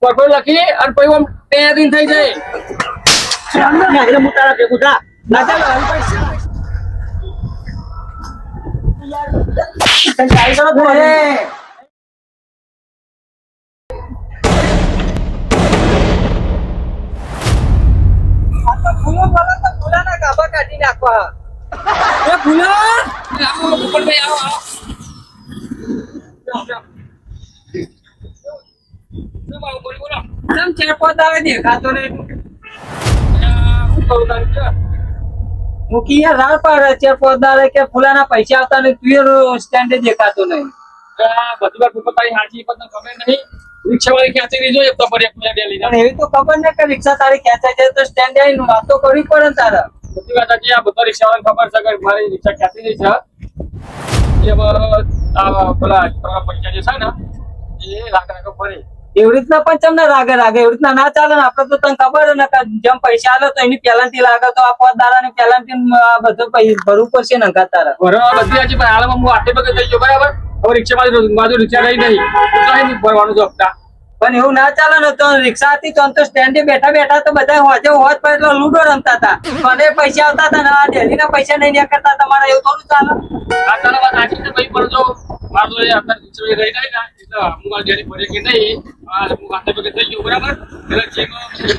પરફોર લખી અને પછી આમ તે દિન થઈ જાય. એટલે હું તારા ભેગું થા ના ચાલો હાલ પૈસા ગાડી ચાલો થોડે ફૂલો બોલો તો ફૂલાના ગાભા કાઢી નાખવા એ ફૂલો આવો ભૂપતભાઈ આવો આવો. શું ભાવ બોલો બોલો. કેમ ચેરપોત આવે દેખાતો ને શું કરું તારું કે? મૂકી યાર રાડ પાડે ચેરપોત આવે કે ફૂલાના પૈસા આવતા ને તું સ્ટેન્ડે દેખાતો નહીં બધી વાર ભૂપતભાઈ હાચી પણ ખબર નહીં. રિક્ષાવાળી ખેંચી લીધો એક તો પર એક મિનિટ લઈ પણ એવી તો ખબર ને કે રિક્ષા તારી ખેંચાય છે તો સ્ટેન્ડે આવીને વાતો કરવી પડે ને તારે બધી વાત હજી આ બધા રિક્ષાવાળાને ખબર છે કે મારી રિક્ષા ખેંચી રહી છે. એ આ પેલા તમારા પૈસા જે છે ને એ લાખ ફરી એવી રીતના પણ તમને રાગે રાગે એવી રીતના ના ચાલે ને આપડે તો તને ખબર ને કે જેમ પૈસા આલે તો એની પેલાથી લાગે તો આ પોત દાડા ની પેલાથી બધું ભરવું પડશે ને અંકા તારા ભરવા બધી હજી પણ હાલમાં હું આટલી વખત થઈ ગયો બરાબર. હવે રિક્ષામાં બાજુ રિક્ષા રહી નહીં તો અહીં ભરવાનું છે હપ્તા. પણ એવું ના ચાલે ને તો રિક્ષા હતી તો સ્ટેન્ડે બેઠા બેઠા તો બધા હોજે હોજ પર એટલો લૂડો રમતા હતા મને પૈસા આવતા હતા ને આ ડેલી ના પૈસા નહીં નીકળતા તમારે એવું થોડું ચાલે આ તારા વાત સાચી છે ભાઈ પણ જો મારું તો અત્યારે રિક્ષા રહી નહીં ને એટલે હું મારી ડેરી ભરે કે નહીં હું આટલી વખત થઈ ગયો બરાબર. એટલે જે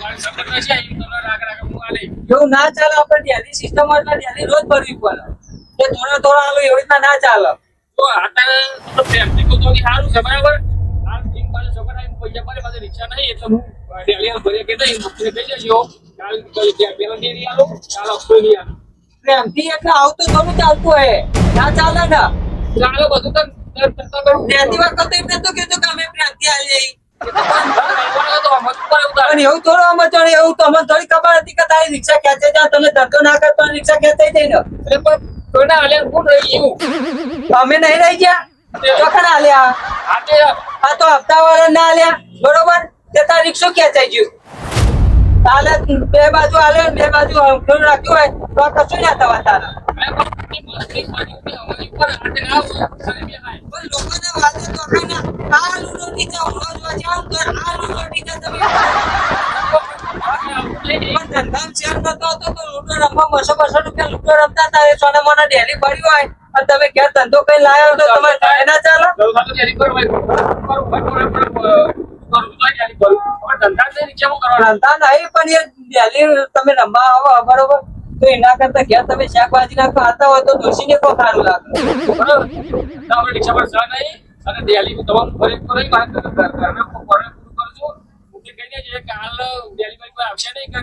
મારી સફર છે એ તમને રાગ રાગ હું આ નહીં. એવું ના ચાલે આપણે ડેલી સિસ્ટમ એટલે ડેલી રોજ ભરવી પડે એ થોડા થોડા આલો એવી રીતના ના ચાલે તો અત્યારે તો પ્રેમથી તો સારું છે બરાબર. આ ટીમ પાસે સફર આવી પૈસા ભરે મારી રિક્ષા નહીં એટલે હું ડેલી ભરે કે નહીં મુખ્ય કહી જજો કાલ પેલા ડેરી આલો કાલ અક્ષય નહીં આલો પ્રેમથી એટલે આવતું થોડું ચાલતું હોય ના ચાલે ને ચાલો બધું તો પ્રેમથી વાત કરતો એમને તો કીધું કે અમે પ્રેમથી આવી જઈએ પણ પણ એવું થોડું અમે તો એવું તો અમને થોડી ખબર હતી કે તારી રિક્ષા ખેંચે જાય તમે ધક્કો ના કરતો રિક્ષા ખેંચાઈ જાય ને કોઈના હાલે કોણ રહી ગયું અમે નહીં રહી ગયા ચોખા ના આલ્યા આજે આ તો હપ્તા વાળા ના આલ્યા બરોબર તે તાર રિક્ષો ખેંચાઈ ગયું તાલે બે બાજુ આલે બે બાજુ થોડું રાખ્યું હોય તો આ કશું ના થવા તારે પણ લોકોને વાતો તો ખાને આ લૂડો નીચે રોજ જાવ તો આ લૂડો નીચે તમે પણ ધંધામ શેર નતો તો લૂડો રમવા 200 રૂપિયા લૂડો રમતા હતા એ સોના મોના ડેલી પડ્યું હોય અને તમે ઘેર ધંધો કઈ લાયો તો તમારે કાંઈ ના ચાલે ધંધા નહીં પણ એ ડેલી તમે રમવા આવો બરોબર તો એના કરતા ઘેર તમે શાકભાજી ના ખાતા હોય તો દોશીને કોઈ સારું લાગે રિક્ષા પર સહ નહીં અને દિવાળી તમામ ફરી કરી વાત કરજો કહી દેજે કે હાલ દિવાળી કોઈ આવશે નહીં કે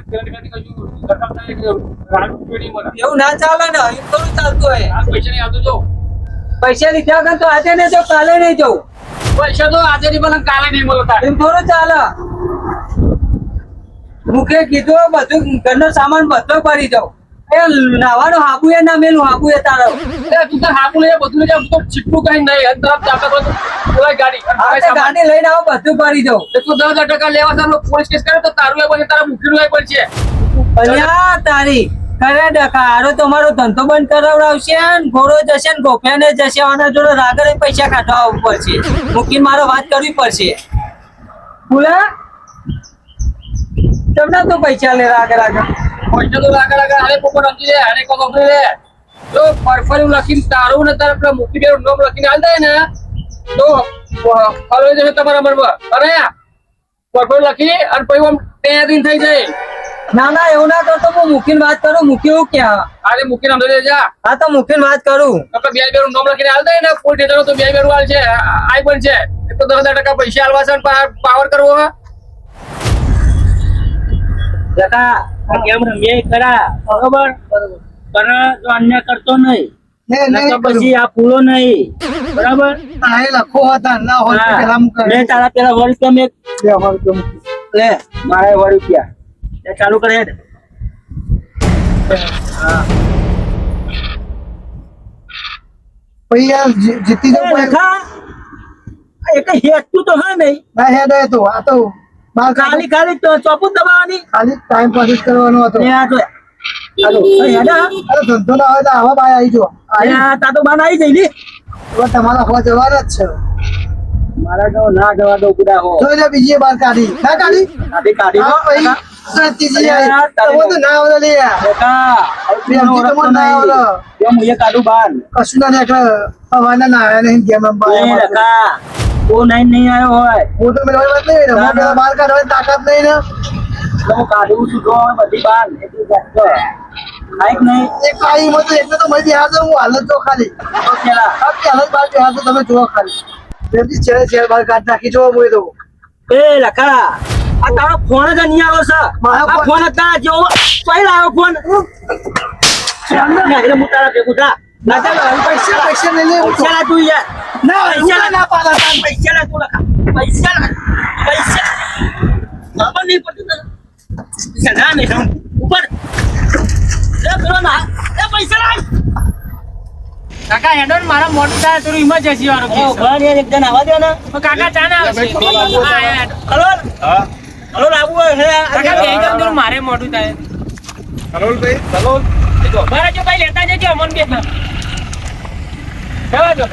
એવું ના ચાલે ને એ થોડું ચાલતું હોય આ પૈસા નહીં આવતું જો પૈસા લીધા વગર તો આજે નહીં જાઉં કાલે નહીં જવું પૈસા તો આજે નહીં મળે કાલે નહીં મળે એમ થોડું ચાલે મુખે કીધું બધું ઘરનો સામાન બધો ભરી જાઉં એ નાવાનું હાબુ એ ના મેલું હાબુ એ તારો તું તો હાપુ લઈ બધું લઈ જાવ તો ચીટલું કઈ નહીં અને તરફ ચાપે બોલાય ગાડી ગાડી લઈને આવો બધું ભરી જાઉં તું 10,000 લેવા તારો પોલીસ કેસ કરે તો તારું એ બને તારા મૂકીનું એ પડશે અલ્યા તારી કરે ડખા હારો તમારો ધંધો બંધ કરાવડાવશે ને ઘોડો જશે ને ગોફિયાને જશે આના જોડે રાગડે પૈસા કાઢવા પડશે મૂકીને મારો વાત કરવી પડશે બોલા તમને તો પૈસા લે રાગે રાગે પૈસા તો લાગે હારે પોપટ સમજી લે હારે કો કંપની લે જો પરફોર્મ લખીને તારું ને તારા પેલા મૂકી દેવું નોમ લખીને હાલ દે ને તો ફોલો જશે તમારા મનમાં અરે પરફોર્મ લખી અને પછી આમ તે દિન થઈ જાય ના ના એવું ના કરતો હું મૂકીને વાત કરું મૂક્યું ક્યાં આરે મૂકીને અંદર જા હા તો મૂકીને વાત કરું આપણે બે બેરું નોમ લખીને હાલ દે ને કોઈ ટેટરો તો બે બેરું હાલ છે આઈ પણ છે એક તો 10,000 પૈસા હાલવા છે પાવર કરવો હે જકા કેમ રમીએ ખરા બરોબર પણ જો અન્ય કરતો નહીં પછી આ પૂરો નહીં બરાબર મેં તારા પેલા વર્ષ તમે લે મારા વળી રૂપિયા ચાલુ કરે હા જીતી જવું એક હેતું તો હે નહીં ના હેડ તો આ તો ખાલી ખાલી ચોપું દબાવવાની ખાલી ટાઈમ પાસ જ કરવાનો હતો અરે ધંધો ના હોય તો આવા બાય આવી જો તા તો બાન આવી જઈ ને તમારા હવા જવાના જ છે મારા તો ના જવા દો બુડા હો જોઈ લે બીજી બાર કાઢી ના કાઢી કાઢી કાઢી હા ભાઈ ત્રીજી આઈ તમે તો ના આવડે લે બેટા બેનજી તો મને ના આવડે કેમ હું કાઢું બાર કશું ના નીકળે હવાના ના આયા નહીં ગેમ એ રમવા લકા તું નહીં આવ્યો હોય હું તો મેળવવા વાત નહીં રમવા પેલા બાર કાઢવાની તાકાત નહીં ને તો હું કાઢું છું જો બધી બાર એટલી જાસ્ત ખાઈક નહીં એક આઈ મત એટલે તો મળી બિહાર હું હાલત જો ખાલી તો પેલા આ કે હાલત બાર બિહાર તો તમે જુઓ ખાલી બેનજી ચેર બાર કાઢ નાખી જો હું તો એ લકા આ તારો ફોન જ નહીં આવ્યો છે મારો આ ફોન જ ના જેવો કઈ લાવ્યો ફોન ના એટલે હું તારા ભેગું થા ના ચાલો પૈસા પૈસા લઈ લે પૈસા લા તું યાર ના પૈસા ના પાડો પૈસા લા તું લખા પૈસા ખબર નહીં પડતી તને પૈસા ના નહીં હમ ઉપર એ પેલો ના એ પૈસા લાય કાકા હેડોન મારા મોટું થાય થોડું ઇમરજન્સી વાળો એ ઉભા એક જણ આવવા દે ને કાકા ચા ના આવશે હલો હલો લાવવું હોય કાકા બે જણ થોડું મારે મોટું થાય મારા જો ભાઈ લેતા જજો અમન બે જવા દો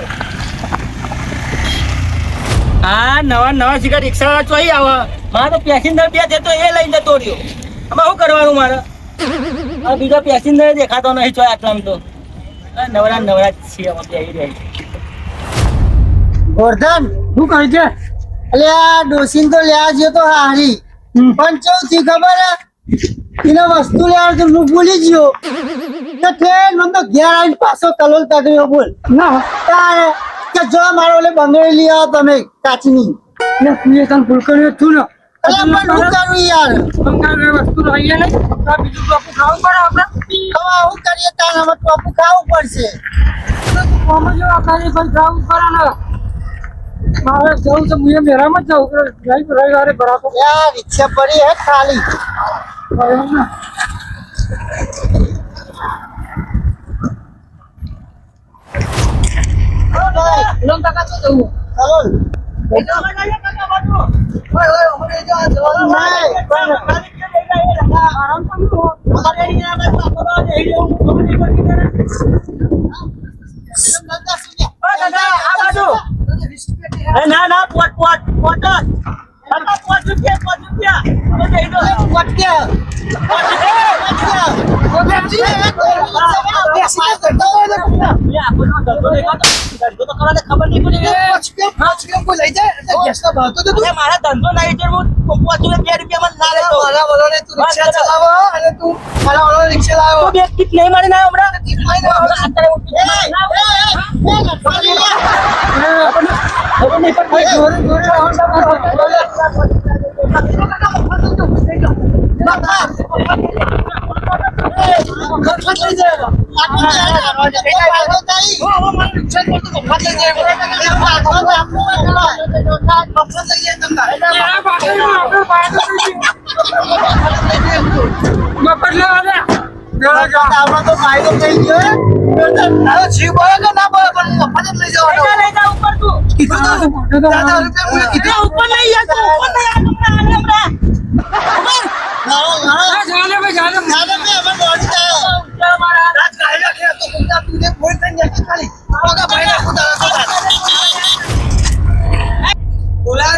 આ નવા સિગરેટ રિક્ષા વાળા ચોઈ આવે મારે તો પેસેન્જર બે છે તો એ લઈને જતો રહ્યો આમાં શું કરવાનું મારે આ બીજો પેસેન્જર દેખાતો નહીં ચોય આટલામાં તો આ નવરા જ છીએ અમે બેહી રહ્યા ગોરધન શું કહે છે અલે આ ડોસીન તો લેવા ગયો તો હારી પણ ચૌથી ખબર હે એને વસ્તુ લેવા તો હું ભૂલી ગયો તો ટ્રેન મને તો ઘેર આવીને પાછો કલોલ કાઢ્યો બોલ ના તારે કે જો મારો ઓલે બંગડી લઈ આવો તમે કાચની ને તું તને ભૂલ કર્યો તું ને અલે પણ હું કરું યાર બંગાળ વસ્તુ લઈએ ને તો બીજું ટોપું ખાવું પડે આપણે હવે આવું કરીએ તાર હવે ટોપું ખાવું પડશે કોમો જો આખાની ભાઈ ખાવું પડે ને મારે જવું છે મુએ મેરામાં જ જવું રવિવારે ભરાતો યાર રિક્ષા પડી હે ખાલી લોન કાકા તો જવું કલોલ ઓય ઓય મને જો આ જવાનું આરામ કરજો ના પોટ રૂપિયા અમે જઈ દો ખબર નહીં પડી મારા ધંધો નહીં છે હું 2 રૂપિયા ના લેતો તો બે કિટ નહીં મારી ના હમણાં ખબર નહીં તો ફાયદો થઈ ગયો જીવ બોલે કે ના બોલે પણ મફત લઈ જવાનો લઈ જા ઉપર તું કીધું તો દાદા રૂપિયા મને કીધું ઉપર લઈ જા તું ઉપર લઈ જા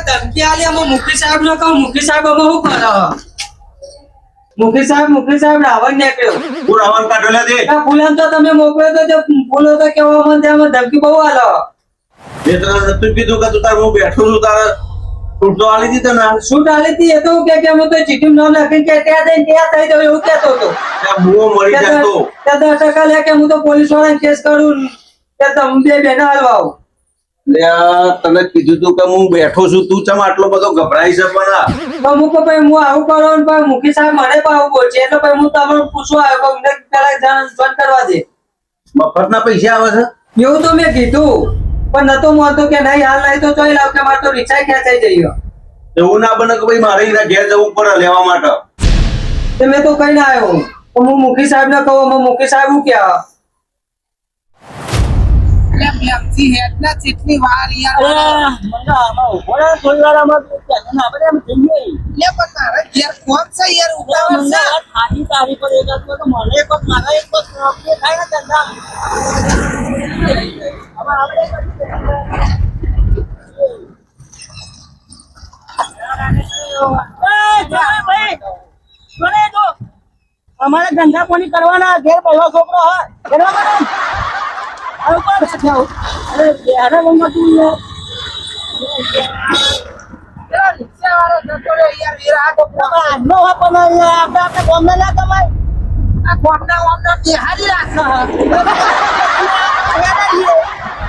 ધમકી આલી અમે મુકેશ સાહેબ ને કહું મુકેશ સાહેબ અમે શું કરો મુકેશ સાહેબ રાવણ નીકળ્યો હું રાવણ કાઢો લે દે ફૂલન તો તમે મોકલ્યો તો જે ફૂલો તો કેવા મને ત્યાં ધમકી બહુ આલો મેં તને નતું કીધું કે તું તાર હું બેઠો છું તારે છૂટો આલી દીધો ને શું ડાલી હતી એ તો કે અમે તો ચીઠી નામ લખીને કે ત્યાં જઈને ત્યાં થઈ જવું એવું કહેતો હતો ત્યાં બુઓ મળી જતો ત્યાં 10% લે કે હું તો પોલીસ વાળાને કેસ કરું કે તમે બે બેન હાલવા આવો લે તને કીધું તું કે હું બેઠો છું તું ચમ આટલો બધો ગભરાઈ છે પણ તો હું કહું ભાઈ હું આવું કરો ને ભાઈ મુખી સાહેબ મને પણ આવું બોલશે એટલે ભાઈ હું તમને પૂછવા આવ્યો કે મને પેલા જાણ કરવા દે મફતના પૈસા આવે છે એવું તો મેં કીધું પણ નતો માનતો કે નહીં હાલ નહીં તો ચોઈ લાવ કે મારે તો રિક્ષા ખેંચાઈ જઈએ એવું ના બને કે ભાઈ મારે એના ઘેર જવું પડે લેવા માટે તે મેં તો કઈ ના આવ્યો તો હું મુખી સાહેબ ને કહું અમે મુખી સાહેબ હું ક્યાં થોડી વાર આમાં આપણે એમ જઈએ ખાલી તારી પર એકાદ તો મને એક વખત મારા એક વખત થાય ને ધંધા ભાઈ મને તો અમારે ધંધા પાણી કરવાના ઘેર પહેલો છોકરો હોય બરાબર ને? આવું કોણ છે આવું? અરે યાર મમ્મા તું યાર પેલા રિક્ષાવાળો જતો રહ્યો યાર, વીરા આ કોકનો. આજનો હોય પણ આપણે બોમ્બે ના કમાય આ કોકના ઓમના બિહારી રાખે.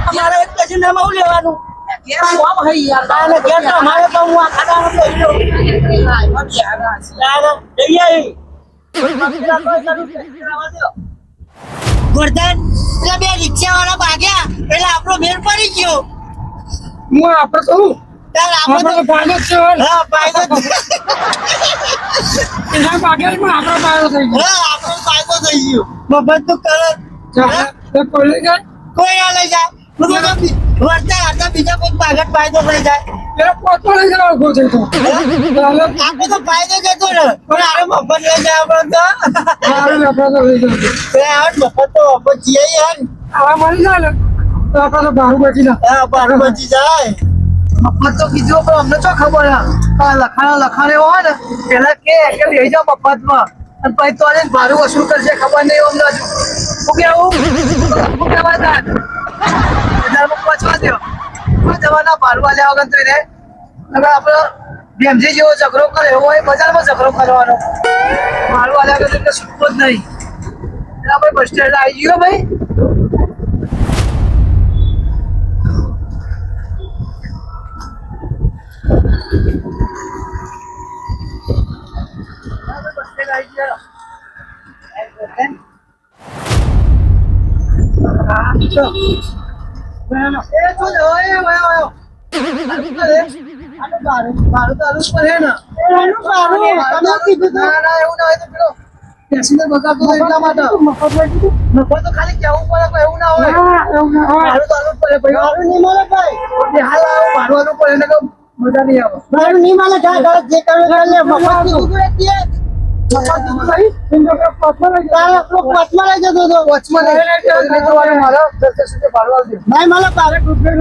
અમારે એક પેસેન્જરમાં હું લેવાનું ઘેર કોમ હઈ યાર. અને ઘેર તો અમારે તો હું આખા દાડો બેસી રહું. બિહાર રાખે. યાર, જઈએ અહીં. ગોરધન પેલા બે રિક્ષા વાળા ભાગ્યા એટલે આપણો મેળ પડી ગયો. હું આપણે કહું તાર આપણે આપણે તો ભાગે જ છે હોય ને. હા ફાયદો એના ભાગે જ પણ આપણો ફાયદો થઈ ગયો. હા આપણો ફાયદો થઈ ગયો. મફત તું કરે ચાલે. તો કોઈ લઈ જાય કોઈ ના લઈ જાય વર્તા હતા બીજા કોઈ ભાગત ફાયદો થઈ જાય. પેલો પોતો લઈ જાય ઉભો થઈ તો. ચાલે. આપણે તો ફાયદો જતો ને પણ આરે મફત લઈ જાય આપણે તો સારું આપણે તો લઈ જાય. આ મફત તો મફત જઈએ યાર. આવા મળી જાય ને તો આપણે તો બહાર બેઠી ના. હા બાર બચી જાય. મફત તો કીધું પણ અમને શું ખબર આ લખાણ એવો હોય ને પેલા કે લઈ જાઓ મફતમાં અને પછી તો આને ભાડું વસૂલ કરશે ખબર નહીં અમને હજુ શું કેવું શું કહેવાય તાર બજારમાં પહોંચવા દો જવાના ભાડું આલ્યા વગર તો એને આપણે ભેમજી જેવો ઝઘડો કરે એવો હોય બજારમાં ઝઘડો કરવાનો ભાડું આલ્યા વગર એટલે છૂટકો જ નહીં એટલે આપણે બસ સ્ટેન્ડ આવી ગયો ભાઈ મફત તો ખાલી કેવું પડે એવું ના હોય ભાડું તો આલવું જ પડે ભાઈ મારું નહીં મળે ભાઈ. હાલ આવું ભાડું આલવું પડે એને તો મજા નહીં આવે મારું નહીં મળે જા જા જે કરવું એ કરી લે. મફત કીધું તું એટલે તારે આપણો પચમાં લઈ જતો હતો. વચમાં નહીં જવાનું મારે 10 સુધી ભાડું આવજો ભાઈ મને તારે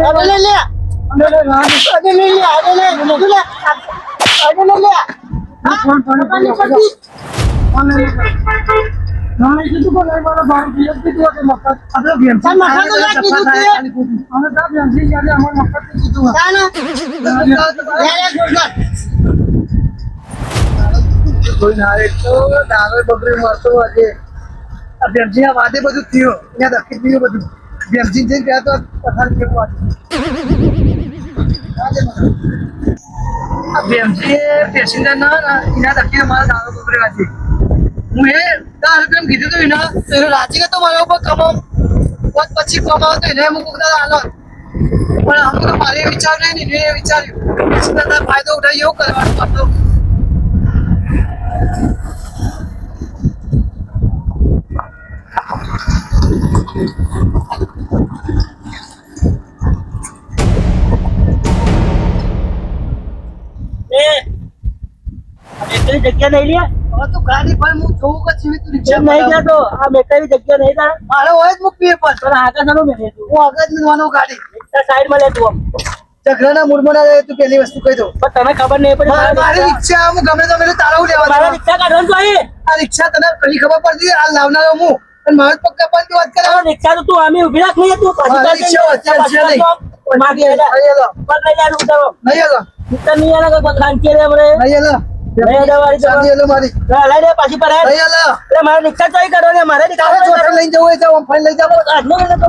અરે લે લે અરે લે અરે લે અરે લે તું લે અરે લે લે હા પપ્પાની પટ્ટી તાને વાદે બધું થયું ત્યાં દખી થયું બધું બેમજી જઈને ગયા તો પથાર કેવું આ બેમજી પેસેન્જર ના એના દખીને મારા દારૂ બગડી વાંચી હું એ 10 રૂપિયા કીધું હતું એના તો એને રાજી હતો મારા ઉપર કમાવ પછી કમાવ તો એને અમુક આલો પણ અમુક તો મારે વિચાર નહીં ને એ વિચાર્યું પેસેન્જર ફાયદો ઉઠાવી એવું કરવાનું હતું મેકરી જગ્યા નહીં લે હવે તું ગાડી પર હું જોઉં કે જીવિત રિક્ષા એમ નહીં જતો આ મેકરી જગ્યા નહીં તારે મારે હોય જ મૂકવી પણ પણ આગળ ચાલો મેલે તું હું આગળ જ મિલવાનો ગાડી સાઈડમાં લે તું આમ ઝઘડાના મૂળમાં ના રહે તું પહેલી વસ્તુ કહી દઉં પણ તને ખબર નહીં પડી મારી રિક્ષા હું ગમે તો મેં તારા હું મારા લેવા રિક્ષા કાઢવાનું તો અહીં આ રિક્ષા તને કઈ ખબર પડતી આ લાવનારો હું અને મારે પક્કા પણ વાત કરે તારો રિક્ષા તો તું આમે ઉભી રાખ નહીં તું પાછી મારી રિક્ષા અત્યારે છે નહીં માગી હેલા નહીં એલો પર લઈ જાનું ઉતારો નહીં એલો રિક્ષા નહીં આના કોઈ ખાંચી રે મને નહીં એલો નહીં એલો વાળી તો ચાંદી એલો મારી લઈ દે પાછી પર નહીં એલો એટલે મારે રિક્ષા ચોઈ કરો ને મારે તારે રિક્ષા ચોથે લઈને જવું હોય તો આમ ફાઈન લઈ જાવ કાઢનો ને તો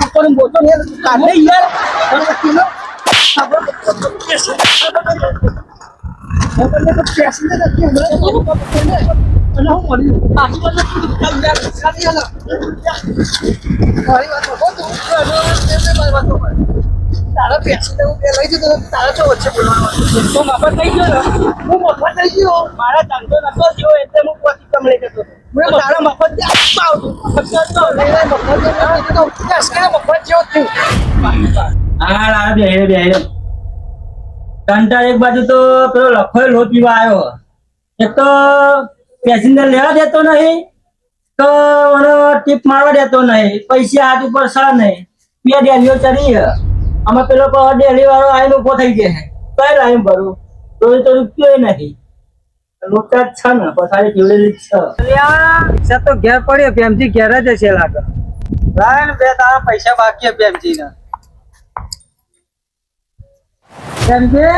ઉપર બોતો ને કાઢને યાર કિલો તારા પેસી લઈ જતો તારા ચો વચ્ચે બોલવાનું તો મફત થઈ ગયો ને હું મફત થઈ ગયો મારા ધંધો નતો થયો એટલે હું પોતી કમળે જતો હતો તારા મફત મફત જેવો થયું હા બે કંટાળ એક બાજુ તો પેલો લખોય લો પીવા આવ્યો એક તો પેસેન્જર લેવા દેતો નહીં તો મને ટીપ મારવા દેતો નહીં પૈસા હાથ ઉપર સર નહીં બે ડેલીઓ ચડી આમાં પેલો ડેલી વાળો આવીને ઉભો થઈ જાય કઈ લાઈન ભરું તો રૂપિયો નહીં લોટા જ છે ને પછાડી જીવડેલી જ છે. અલ્યા, રિક્ષા તો ઘેર પડ્યો પ્રેમજી ઘેર જ હશે લાગે. લાય ને બે તારા પૈસા બાકી પ્રેમજી ના. પ્રેમજી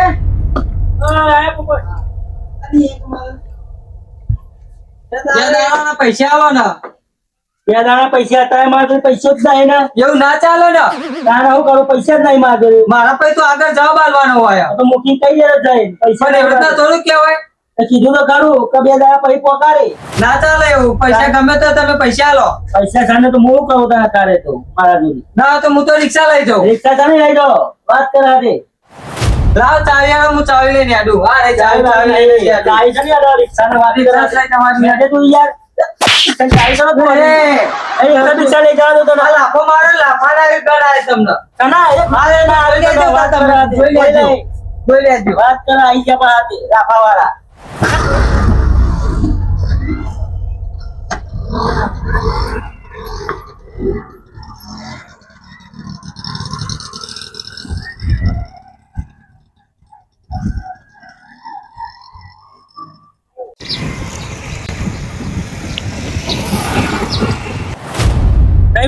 પૈસા આવો ને. બે દાણા પૈસા હતા મારા જોડે પૈસો જ નહીં ને. એવું ના ચાલે ને. તારા હું કરું પૈસા જ નહીં મારા જોડે. મારા પાસે તો આગળ જવાબ આલવાનો હોય. તો મૂકી કઈ જરા જાય પૈસા પણ એવી રીતના થોડું કહેવાય. તો કીધું તો ખરું કે બે દાડા પછી પગારે. ના ચાલે એવું. પૈસા ગમે તો તમે પૈસા આલો. પૈસા સામે તો હું કહું તને તારે તો મારા જોડે. ના તો હું તો રિક્ષા લઈ જાઉં. રિક્ષા સામે લઈ જાઓ વાત કરા દે. લાવ ચાવી આવો, હું ચાવી લઈને આડું. હા રે ચાવી લઈને આડું. ગાડી છે ને યાર રિક્ષાને વાત કરા દે તમારી મેડે તું યાર ગાડી તો તું એ રિક્ષા લઈ જાવ તો આ લાફો મારો, લાફા ના ગણાય તમને. કના એ મારે ના આવી લેજો વાત તમે. કરા દે. જોઈ લેજો. જોઈ લેજો. વાત કરા આઈ જા પાતે રાફા વાળા.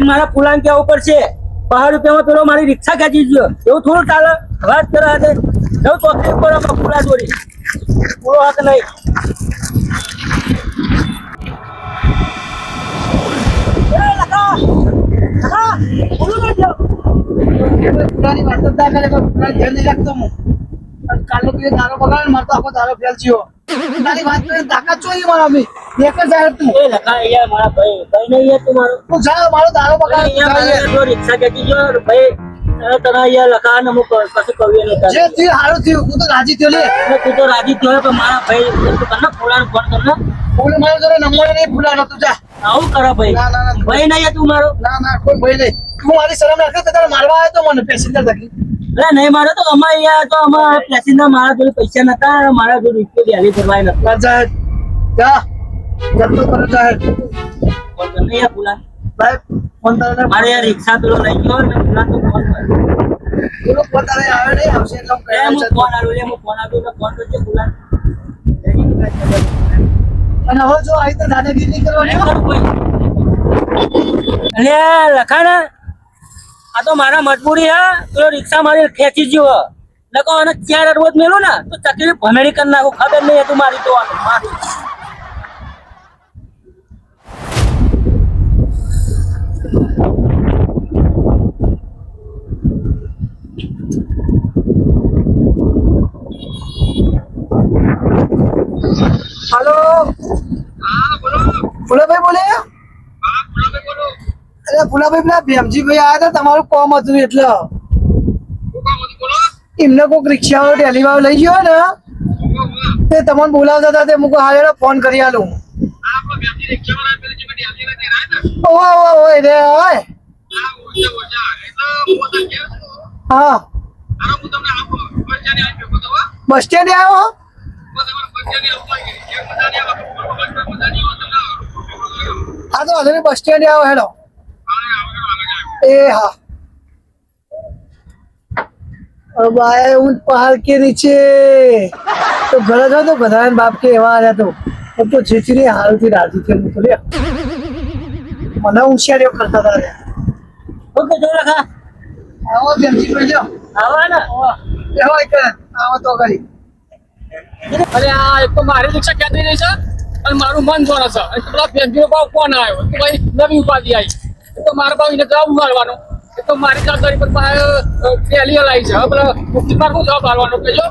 મારા પુલાન કેવું પડશે 5 રૂપિયામાં પેલો મારી રિક્ષા ખેંચી ગયો એવું થોડું ચાલે. વાત કરા દે જવું ચોકડી પર પુલા દોરી પૂરો હાથ નહીં. પુરાની વાત જ ના કરે પણ પુરાની ધ્યાન નહીં રાખતો હું. અને કાલનો તું એ દારો બગાડ ને મારો તો આખો દારો ફેલ થયો. તારી વાત કરીને તાકાત જોઈએ મારા અમે એક જ જાય તું. એ લખા યાર મારા ભાઈ ભાઈ નહીં યાર તું મારો તું જા મારો દારો બગાડ તું જા યાર. જો રિક્ષા ખેંચી ગયો ભાઈ તને યાર લખા ને હું કશું કહ્યું નહીં જે થયું સારું થયું હું તો રાજી થયો લે. તું તો રાજી થયો પણ મારા ભાઈ તું કર ને ફોન કર ને ફૂલ મારો જોડે નંબર નહીં ફૂલાનો તું જા. આવું કરો ભાઈ ના, ના, ના. ભાઈ નહીં તું મારો. ના ના કોઈ ભય નહીં. તું મારી શરમ રાખે તો તારે મારવા આવ્યો તો મને પેસેન્જર થકી. અરે નહીં મારો તો અમારે યાર તો અમારા પેસેન્જર મારા જોડે પૈસા નતા મારા જોડે રૂપિયો ડેલી કરવાય નતો. ના જા જા જતો કરો જા. ફોન કર ને યાર પુલા ભાઈ ફોન તારે મારે યાર રિક્ષા પેલો લઈ ગયો ને પુલા તો ફોન કર. પેલો ફોન તારે આવ્યો નહીં આવશે એટલે હું કહી હું દઉં છું. ફોન આલું લે હું ફોન આલું તો ફોન કરજે પુલા. અને હવે જો આવી તો દાદાગીરી નહીં કરવાની. અરે લખાણા આ તો મારા મજબૂરી હા તો રિક્ષા મારી ખેંચી ગયો લખો અને 4 રોજ મેલું ને તો તકલીફ ભમેડી કરી નાખું ખબર નહીં હતું મારી તો મારી. હાલો ફુલાભાઈ બોલે. અરે ફુલાભાઈ પેલા ભેમજીભાઈ આવ્યા હતા તમારું કોમ હતું એટલે એમને કોઈક રિક્ષા વાળો ડેલી વાળો લઈ ગયો ને તે તમને બોલાવતા હતા તે મૂકો હારે ફોન કરી આલું. ઓય ઓય ઓય રે ઓય હા બસ સ્ટેન્ડ આવ્યો. હા તો વાંધો નહીં બસ સ્ટેન્ડ આવો હેડો. એ હા अब आए उन पहाड़ के नीचे तो गलत है तो गधान बाप के एवा आया तो अब तो झिझरी हाल थी राजी थे तो रे मना होशियारियों करता था रे. ઓકે જો લખા આવો બેમજી ભાઈ લ્યો આવા ને એવો એક આવો તો કરી. અરે આ એક તો મારી રિક્ષા ખેંચી રહી છે અને મારું મન જોડે છે અને પેલા બેંકીનો ભાવ કોણ આવ્યો તો ભાઈ નવી ઉપાધિ આવી તો મારા ભાવ એને જવાબ મારવાનો એ તો મારી જવાબદારી પર પહેલી લાવી છે હવે પેલા મુક્તિ પર શું જવાબ આપવાનો કહેજો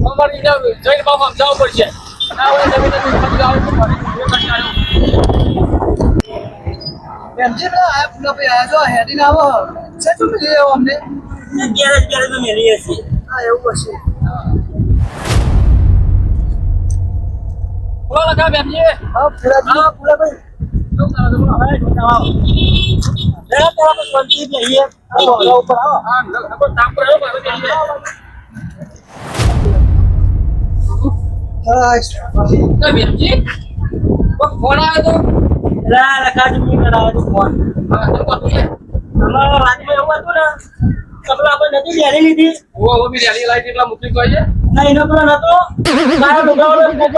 અમારે જઈને ભાવ સમજાવવું પડશે અને હવે નવી નવી ઉપાધિ આવે તો મારે બેમજી ના આ પૂરા ભાઈ આ જો હેડી ના આવો છે તો મિલી આવો અમને. ગેરેજ માં મેલી હશે. હા એવું હશે. બોલો લખા બેનજી હા પૂરા ભાઈ શું કરો છો બોલો હવે હા નકો તાપ પર આવ્યો મારે બેનજી હા બેનજી ફોન આવ્યો તો હા તો વાત છે આપણે નથી લેલી લીધી ઓ બી રેલી લાઈટ એટલા મુકલી કહે છે ના એનો પેલો નતો મારા ડોકાવાળો પોપટ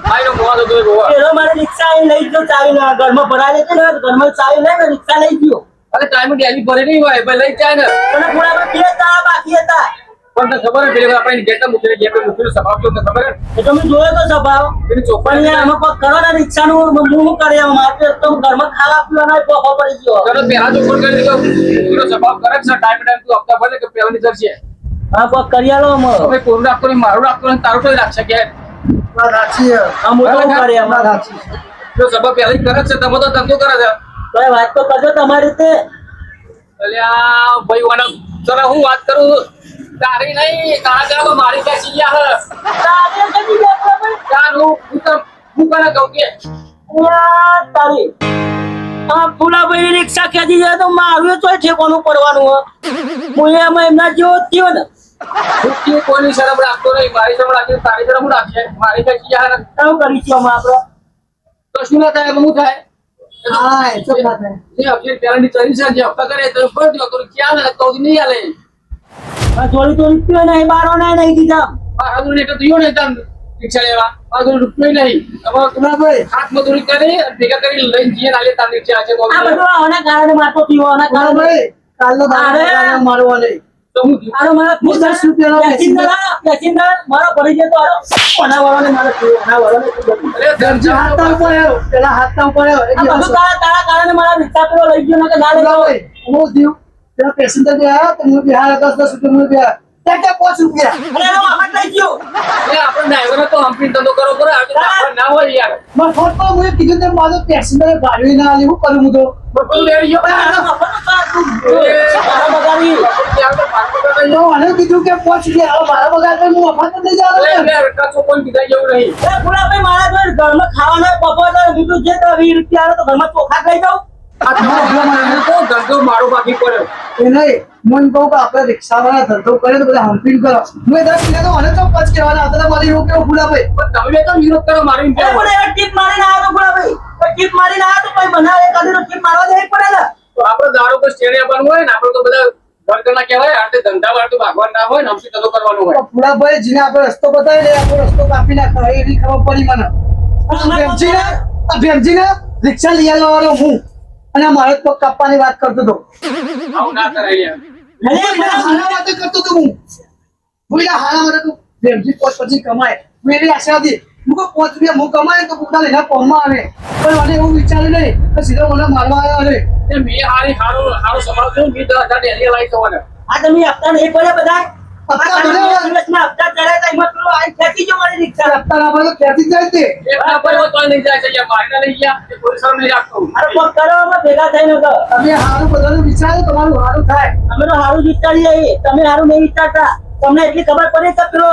આઈનો મોવા તો ગોવા એનો મારે રિક્ષા અહીં લઈ ગયો ચાવી ના ઘરમાં ભરાય છે ને ઘરમાં ચાવી લઈને રિક્ષા લઈ ગયો અરે ટાઈમ ડેલી ભરે નહીં હોય ભાઈ લઈ જાય ને અને પૂરા બે તાળા બાકી હતા પણ તને ખબર હે પેલી આપણે ગેટ મૂકીને ગેટ મૂકીને સ્વભાવ કેવો તને ખબર હે એ તો મેં જોયો તો સ્વભાવ એની પણ ચોખ્ખાઈ યાર આમાં કોઈ કરો ને રિક્ષાનું હું શું કરે મારે તો ઘરમાં ખાવા પીવાનો પોખો પડી ગયો ચલો પેલા તો ફોન કરી દીધો એનો સ્વભાવ કરે છે ટાઈમ તું હપ્તા ભરે કે પેલાની જશે હા કોઈ કરી આલો હવે કોણ રાખતો નહીં મારું રાખતો નહીં તારું તો રાખશે કે વાત સાચી છે. આમ હું તો કરે વાત આમાં સાચી છે. જો સ્વભાવ પહેલા કરે છે તમે તો ધંધો કરે છે તો વાત તો કરજો તમારી રીતે અલ્યા ભાઈ વાના ચલો હું વાત કરું તારી નહીં તારા ગામમાં મારી બેસી ગયા હે તારે કદી ગયા ભાઈ તારું હું કરે કહું કે યાર તારી આ ફૂલાભાઈ રિક્ષા ખેંચી જાય તો મારું તો ઠેકોનું પડવાનું હું એમાં એમના જેવો જ થયો ને હું કોઈની શરમ રાખતો નહીં મારી શરમ રાખી તારી શરમ રાખશે મારી બેસી ગયા હે શું કરીશું અમે આપડે તો શું ના થાય એમાં શું થાય હા એ તો વાત છે. જે અફીર પેલાની ચરી છે જે હપ્તા કરે તો ભર દો તો ક્યાં ને તો નહીં આલે આ જોડી તો રૂપિયો નહીં બારો નહીં દીધા બાજુ ને તો દિયો ને તમ રિક્ષા લેવા બાજુ રૂપિયો નહીં તમારે ના ભાઈ હાથ મજૂરી કરી ભેગા કરી લઈને જઈએ નાલે તાર રિક્ષા છે આ બધું આના કારણે મારતો પીવો આના ના કારણે ભાઈ કાલનો અરે. દાડો મારવા નહીં. તો હું થયું? આનો મારા હું 10 રૂપિયાનો પેસેન્જર મારો પડી જતો આરો કોના વાળાને મારે પીવો આના વાળાને અરે જે હાથના ઉપર આવ્યો પેલા હાથના ઉપર આવ્યો આ બધું તારા કારણે મારા રિક્ષા પેલો લઈ ગયો ને કે ના લઈ ના ગયો ભાઈ હું થયું પેલા પેસેન્જર જે આવ્યો તો હું બિહાર 10 રૂપિયા ત્યાં ત્યાં 5 રૂપિયા અને એનો મફત લઈ ગયો એટલે આપણે ડ્રાઈવર તો હમ્પી ધંધો કરો પડે આ તો આપણે ના હોય યાર મફત તો હું કીધું તેમ મારો પેસેન્જર ગાડી ના આલી હું કરું હું તો બપોર લેડી ગયો આનો મફત તારા બગાડી આપણે 500 તો મને કીધું કે 5 રૂપિયા આવો મારા બગાડ પર હું મફત જ લઈ જવાનો યાર કાચો કોઈ બીજા જેવું નહીં એ પુલાભાઈ મારા જોડે ઘરમાં ખાવાના બપોર બીજું જે તો 20 રૂપિયા આવે તો ઘરમાં ચોખા લઈ જાઉં આ તમારો મને તો ધંધો મારો બાકી પડ્યો એ નહીં હું કહું કે આપણે રિક્ષાવાળા ધંધો કરે તો બધા હમ્પિંગ કરો હું 10 રૂપિયા તો મને તો 5 કહેવાના હતા તો મારી એવું કેવું ભૂલા ભાઈ પણ તમે તો વિરોધ કરો મારી એ બોલે એક ટીપ મારીને આવ્યો તો પુલાભાઈ ટીપ મારીને આવ્યો તો કોઈ બનાવે કદી ટીપ મારવા દે પડે ને તો આપણે દારૂ તો સ્ટેડિયમ આપવાનું હોય ને આપણે તો બધા વર્ગના કહેવાય આ ધંધા વાળા તો ભાગવાન ના હોય ને હમ્પી ધંધો કરવાનું હોય ભૂલા ભાઈ જેને આપણે રસ્તો બતાવી દે આપણો રસ્તો કાપી નાખે એવી ખબર પડી મને આ ભેમજીને રિક્ષા લઈ આવવાનો હું અને મારે પગ કાપવાની વાત કરતો હતો આવું ના કરાય યાર હારા વાતો કરતો હતો હું બોલ્યા હારા માટે તું ભેમજી પછી કમાય હું એવી આશા હતી હું કહું 5 રૂપિયા હું કમાય તો પોતા લઈને કોમમાં આવે પણ મને એવું વિચાર્યું નહીં કે સીધો મને મારવા આવ્યો નહીં તે મેં હારો સ્વભાવ થયો મેં 10,000 ડેલી લાવી જવાના આ તમે હપ્તા નહીં પડ્યા બધા હપ્તા ભર્યા? દિવસમાં હપ્તા ચડ્યા તો એમાં પેલો આઈ ખેંચી જો મારી રિક્ષા રસ્તા ના પડે તો ક્યાંથી જાય તે એક ના પડ્યો તો નહીં જાય છે યાર મારીને લઈ ગયા એ કોઈ શરમ નહીં રાખતો અરે કોક કરો અમે ભેગા થઈને તો તમે હારું બધાનું વિચારો તમારું હારું થાય અમે તો હારું વિચારીએ તમે હારું નહીં વિચારતા તમને એટલી ખબર પડે કે પેલો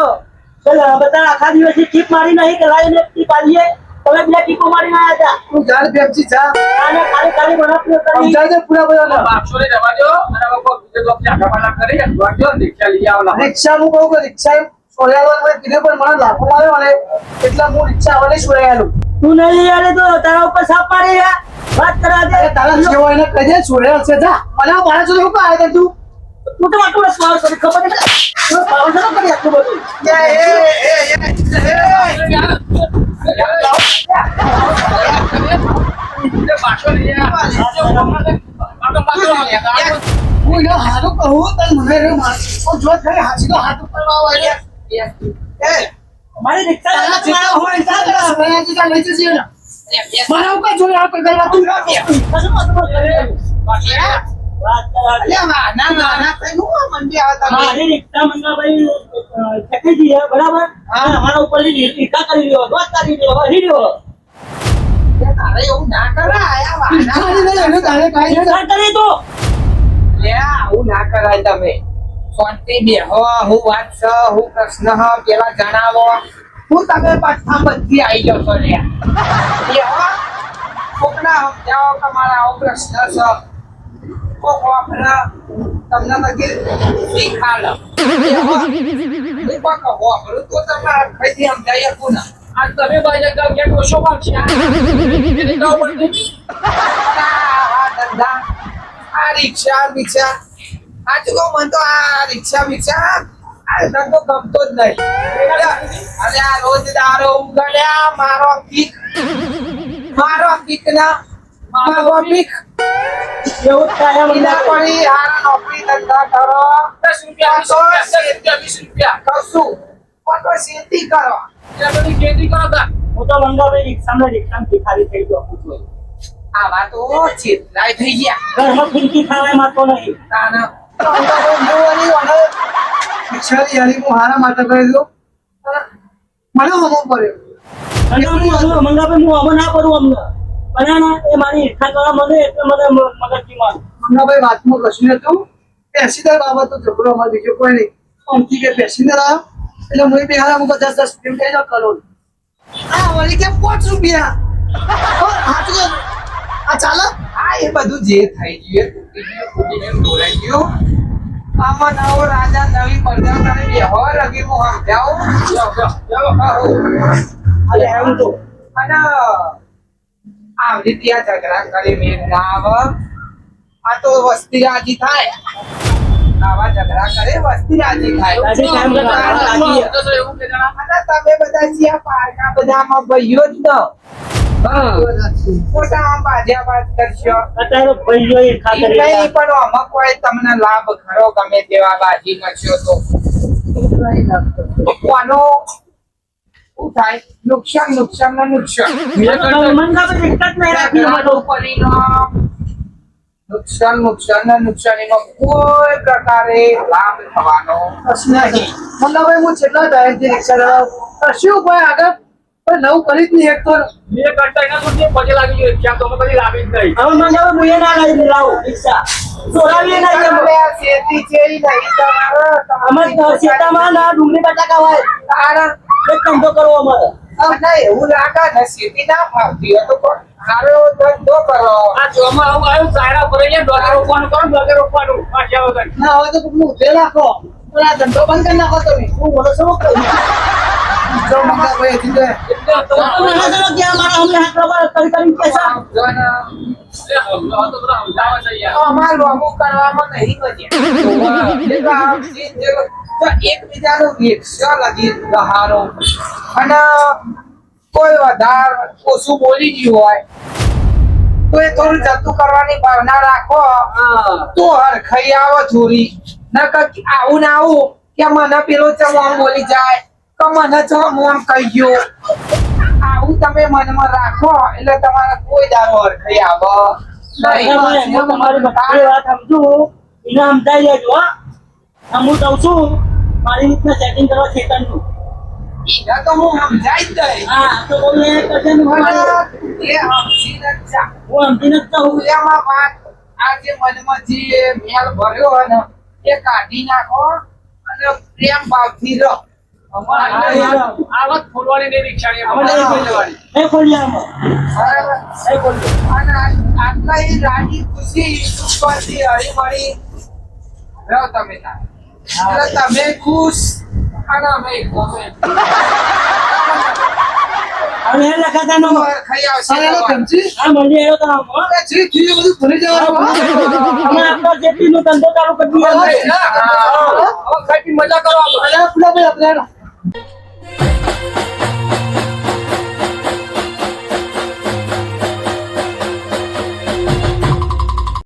પેલો બધા આખા દિવસથી ટીપ મારી નહીં કે લાઈને ટીપ આલીએ તમે બીજા ટીપો મારીને આવ્યા હતા તું જાણ ભેમજી જા આને ખાલી ખાલી બનાવ્યો કરી સમજાવજે પૂરા બધાને. બાપસો ને રવા દો અને હવે કોઈ બીજો જોબ ચાકા પાલા કરી વાંચો રિક્ષા લઈ આવવાના રિક્ષા હું કહું કે રિક્ષા છોડાવવાનું હોય કીધું પણ મને લાફો માર્યો અને એટલે હું રિક્ષા વાળે છોડાયેલું તું નહીં યાર તો તારા ઉપર સાપ પાડી યાર વાત કરા દે તારા જેવો એને કહીએ છોડ્યા છે જા મને આ મારા જોડે શું કહે છે તું તું તો આટલું સ્માર કરી ખબર નહીં તું પાવર ન કરી આટલું બધું હું એને હારું કહું તને મને રે માર પણ જો થઈ હાચી તો હાથ ઉપર લાવો એટલે મારી રિક્ષા તારા જેટલા હોય જા તારા સોયાજી જા લઈ જજે ને મારા ઉપર જોડે આ કોઈ કરવા તું વાત કરા દે મારી રિક્ષા મંગાભાઈ ચકી દી બરાબર હા અમારા ઉપર ટીકા કરી લ્યો વાત કરી લ્યો હરી લ્યો એને તારે કાંઈ એ ના કરી તો આવું ના કરાય તમે શાંતિ બેહો હું વાત છે હું પ્રશ્ન હ પેલા જણાવો હું તમે પાછા બધી આવી જાવ છો લે બેહો કોકના સમજાવો કે મારા આવો પ્રશ્ન છે કોક વાપરા તમને લગી શીખાડો બેહો હું કોક વાપરું તો તમે કઈથી સમજાય શકું ના આ તમે બાજા ગાવ કે ઓછો પાક છે એને ગાવ પડતી આ ધંધા આ રિક્ષા આ ચુકો મન તો આ રિક્ષા આ ધંધો ગમતો જ નહીં. અરે આ રોજ દારો ઉગડ્યા મારો કિક ના મારો પીક એવું જ કાયમ એના પડી હારા નોકરી ધંધા કરો. 10 રૂપિયા 20 રૂપિયા 20 રૂપિયા કશું પણ તો ખેતી કરો. એ બધી ખેતી કરો તા હું તો મંગાભાઈ રિક્ષામાં ભિખારી થઈ ગયો છું. આવા તો ચેતલાય થઈ ગયા. ઘરમાં ફીરકી ખાવાય માતો નહીં. તાના હારા માટે કરેલું મને હમો પડ્યો અને મંગાભાઈ હું આમાં ના કરું અમને પણ ના એ મારી ઈચ્છા કરવા મને એટલે મને મગજથી મારું. ભાઈ વાતમાં કશું નતું પેસીદાર બાબત તો ઝઘડો અમારે બીજો કોઈ નહીં અમથી કે પેસીદાર આવ્યો એટલે હું બે હારા મુકો 10 રૂપિયા કરોડ આ વળી કે 5 રૂપિયા આ ચાલો આ એ બધું જે થઈ ગયું તૂટી ગયું ઢોળાઈ ગયું. આમાં નવો રાજા નવી પ્રજા તને બેહો રગી હું સમજાવું. અરે એમ તો અને આવી ત્યાં ઝઘડા કરી મેં ના આવે. આ તો વસ્તી રાજી થાય. આવા ઝઘડા કરે વસ્તી રાજી થાય. આજે કામ કરતા લાગી તો એવું કે જણા અને તમે બધા છીએ પારકા બધામાં ભાઈઓ જ ન પોતામાં બાજ્યા બાદ કરશો અત્યારે ભાઈઓ ઈચ્છા કરી નહીં પણ આમાં કોઈ તમને લાભ ખરો ગમે તેવા બાજી કરશો તો કોનો શું થાય નુકસાન ને નુકસાન મંગાભાઈ રિક્ષા જ નહીં રાખી અમારે તો. પરિણામ નુકસાનીનો કોઈ પ્રકારે લાભ થવાનો નહીં ભાઈ હું છેલ્લા ટાઈમથી રિક્ષા ચલાવું કશું કોઈ આગળ કોઈ નવું કરી જ નહીં એક તો બે કરતા એના સુધી પગે લાગી ગયો ક્યાં તો કદી લાગી જ નહીં હવે મંગાભાઈ હું એ ના લઈ લાવું રિક્ષા ચોરાવીએ ના કેમ તમે આ શેતી છે ઈ નહીં તમારે અમે શેતામાં ના ડુંગળી બટાકા હોય તારા એક ધંધો કરવો અમારે અને એવું લાગે ને શેતી ના ફાવતી હોય તો કોઈ સારો ધંધો કરો. આ જોમાં આવું આવ્યું સાયરા પર અહીંયા ડોલર રોપવાનું કરો ડોલર રોપવાનું પાછા વગર ના હોય તો હું ઉભે રાખો પણ આ ધંધો બંધ કરી નાખો તમે હું બોલો છો જો મંગા ભાઈ હતી તો અમાર લોગો કરવામાં નહીં મજા. તો એકબીજાનું રિક્ષા લગી બહારો અને કોઈ વધારે ઓછું બોલી ગયું હોય તો એ થોડું જતું કરવાની ભાવના રાખો તો હરખાઈ આવો થોડી નકર આવું ને આવું કે મને પેલો ચમ આમ બોલી જાય કે મને ચમ આમ કહી ગયો આવું તમે મનમાં રાખો એટલે તમારે કોઈ દારો હરખાઈ આવો નહીં. હું તમારી બધી વાત સમજુ એને સમજાઈ દેજો હા હું કહું છું મારી રીતના સેટિંગ કરવા ખેતરનું એને તો હું સમજાઈ જ દઈશ. હા તો બોલે કરશે ને પણ મારે એ સમજીને જ જા. હું સમજીને જ કહું એમાં વાત આ જે મનમાં જે મેલ ભર્યો હોય ને એ કાઢી નાખો અને પ્રેમ ભાવથી રહો. આ વાત ખોલવાની નહીં રિક્ષાની અમે નહીં ખોલવાની. નહીં ખોલીએ અમે. બરાબર? નહીં ખોલીએ. અને આટલા એ રાજી ખુશી સુખથી હળીમળી રહો તમે તાર. એટલે તમે ખુશ અને અમે ખુશ. હવે એ લખાતા ન હોય. ખાઈ આવશે અરે સમજી આ મળી આવ્યો તો આમ, હો. જે થયું એ બધું ભૂલી જવાનું અમે આપણા ખેતીનો ધંધો ચાલુ કરી દઈએ. હવે ખાઈ પી મજા કરો આપણે અરે પેલા ભાઈ આપણે